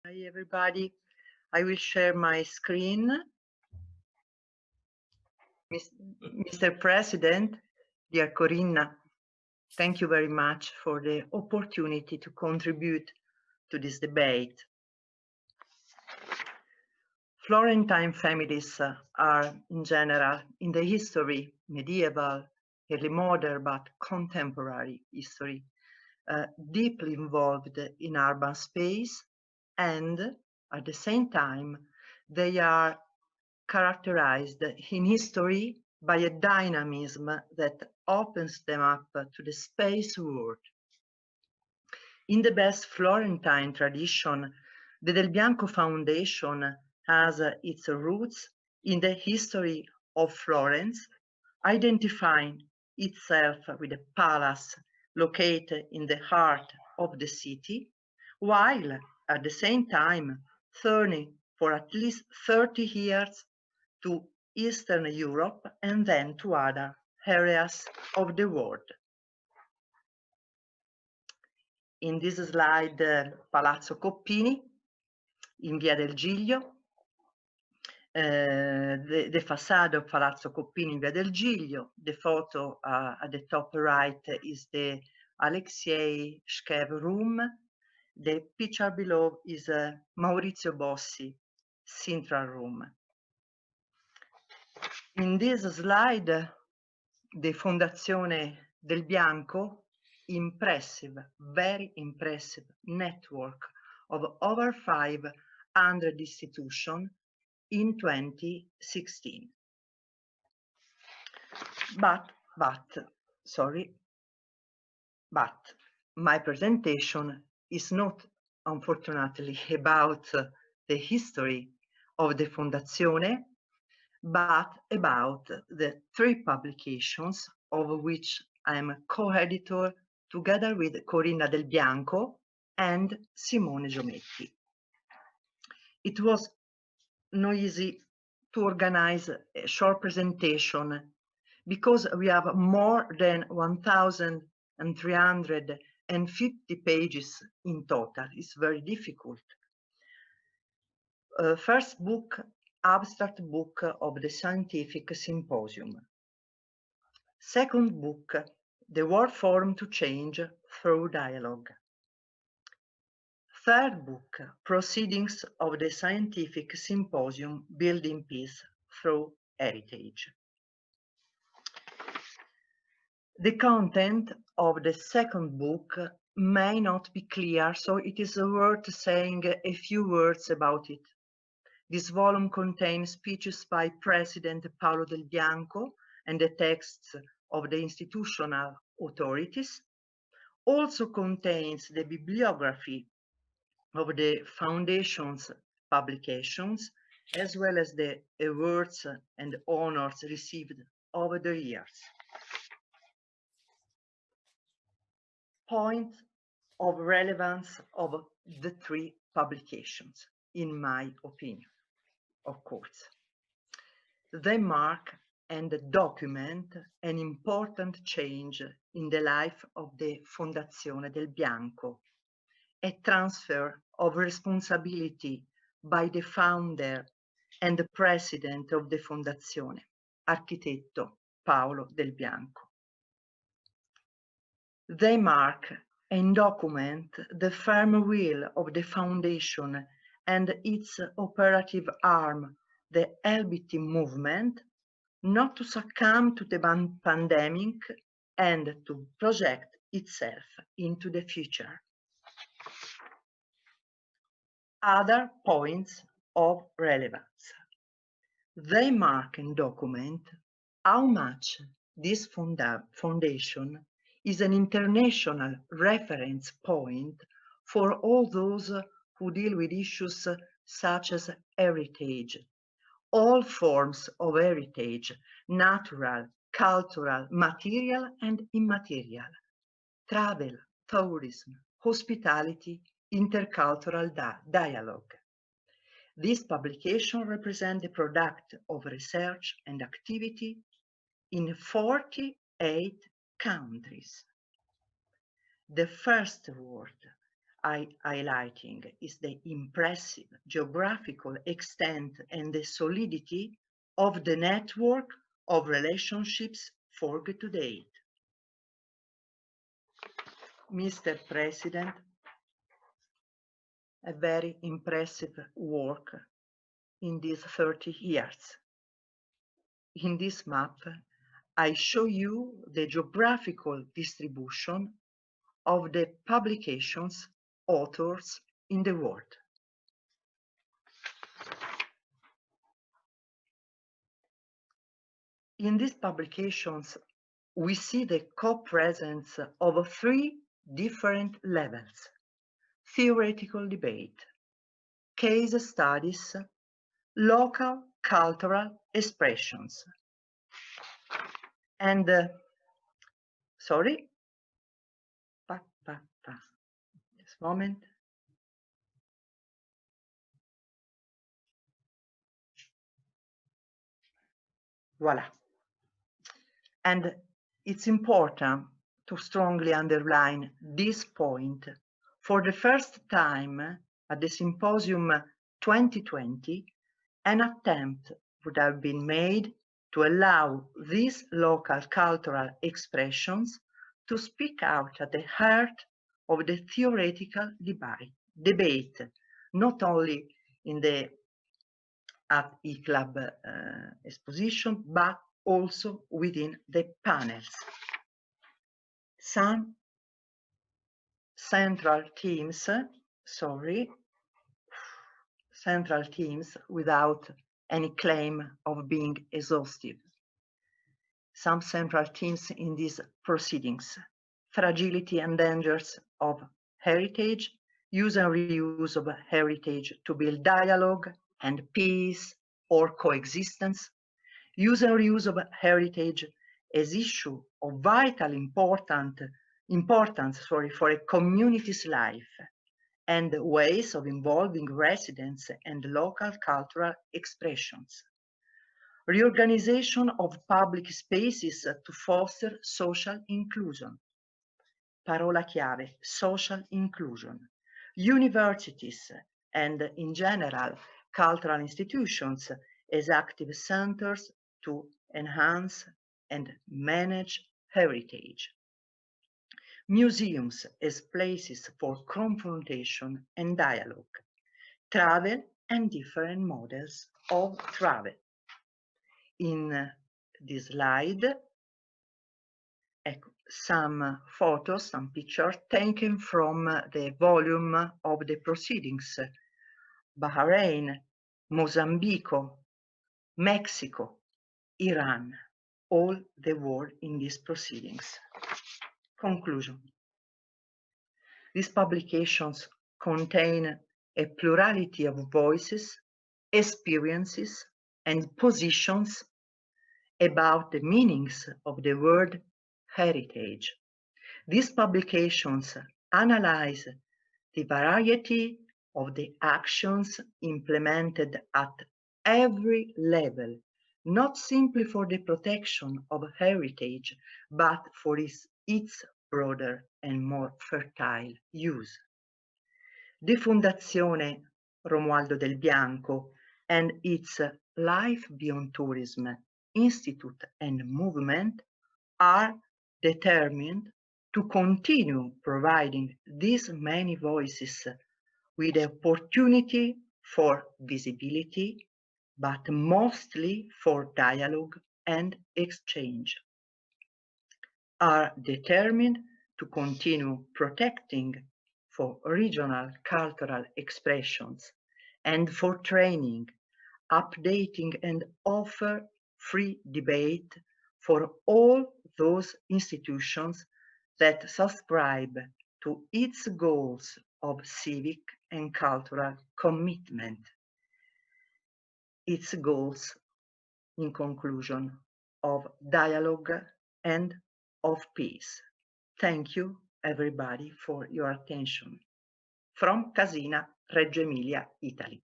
Hi everybody, I will share my screen. Mr. President, dear Corinna, thank you very much for the opportunity to contribute to this debate. Florentine families are in general in the history, medieval, early modern, but contemporary history, deeply involved in urban space, and at the same time, they are characterized in history by a dynamism that opens them up to the space world. In the best Florentine tradition, the Del Bianco Foundation has its roots in the history of Florence, identifying itself with a palace located in the heart of the city, while at the same time turning for at least 30 years to Eastern Europe and then to other areas of the world. In this slide, Palazzo Coppini in Via del Giglio. The facade of Palazzo Coppini in Via del Giglio. The photo at the top right is the Alexei Shkev room. The picture below is Maurizio Bossi central room. In this slide, the Fondazione del Bianco, impressive, very impressive network of over 500 institutions in 2016. But my presentation is not, unfortunately, about the history of the Fondazione, but about the 3 publications of which I am co-editor together with Corinna Del Bianco and Simone Giometti. It was not easy to organize a short presentation because we have more than 1,350 pages in total. It's very difficult. First book, abstract book of the Scientific Symposium. Second book, The World Forum to Change Through Dialogue. Third book, Proceedings of the Scientific Symposium Building Peace Through Heritage. The content of the second book may not be clear, so it is worth saying a few words about it. This volume contains speeches by President Paolo Del Bianco and the texts of the institutional authorities. Also contains the bibliography of the Foundation's publications, as well as the awards and honors received over the years. Point of relevance of the 3 publications, in my opinion, of course. They mark and document an important change in the life of the Fondazione del Bianco, a transfer of responsibility by the founder and the president of the Fondazione, Architetto Paolo Del Bianco. They mark and document the firm will of the foundation and its operative arm, the LBT movement, not to succumb to the pandemic and to project itself into the future. Other points of relevance. They mark and document how much this foundation is an international reference point for all those who deal with issues such as heritage, all forms of heritage, natural, cultural, material and immaterial, travel, tourism, hospitality, intercultural dialogue. This publication represents the product of research and activity in 48 countries. The first word highlighting is the impressive geographical extent and the solidity of the network of relationships forged to date. Mr. President, a very impressive work in these 30 years. In this map, I show you the geographical distribution of the publications authors in the world. In these publications, we see the co-presence of 3 different levels: theoretical debate, case studies, local cultural expressions. And, this moment. Voila. And it's important to strongly underline this point. For the first time at the Symposium 2020, an attempt would have been made to allow these local cultural expressions to speak out at the heart of the theoretical debate, not only in the at eClub exposition, but also within the panels. Some central themes without any claim of being exhaustive. Some central themes in these proceedings: fragility and dangers of heritage, use and reuse of heritage to build dialogue and peace or coexistence, use and reuse of heritage as issue of vital importance for a community's life, and ways of involving residents and local cultural expressions. Reorganization of public spaces to foster social inclusion. Parola chiave, social inclusion. Universities and, in general, cultural institutions as active centers to enhance and manage heritage. Museums as places for confrontation and dialogue. Travel and different models of travel. In this slide, some photos, some pictures taken from the volume of the proceedings: Bahrain, Mozambique, Mexico, Iran, all the world in these proceedings. Conclusion. These publications contain a plurality of voices, experiences, and positions about the meanings of the word heritage. These publications analyze the variety of the actions implemented at every level, not simply for the protection of heritage, but for its broader and more fertile use. The Fondazione Romualdo Del Bianco and its Life Beyond Tourism Institute and movement are determined to continue providing these many voices with the opportunity for visibility, but mostly for dialogue and exchange. Are determined to continue protecting for regional cultural expressions and for training, updating, and offer free debate for all those institutions that subscribe to its goals of civic and cultural commitment. Its goals, in conclusion, of dialogue and of peace. Thank you, everybody, for your attention. From Casina, Reggio Emilia, Italy.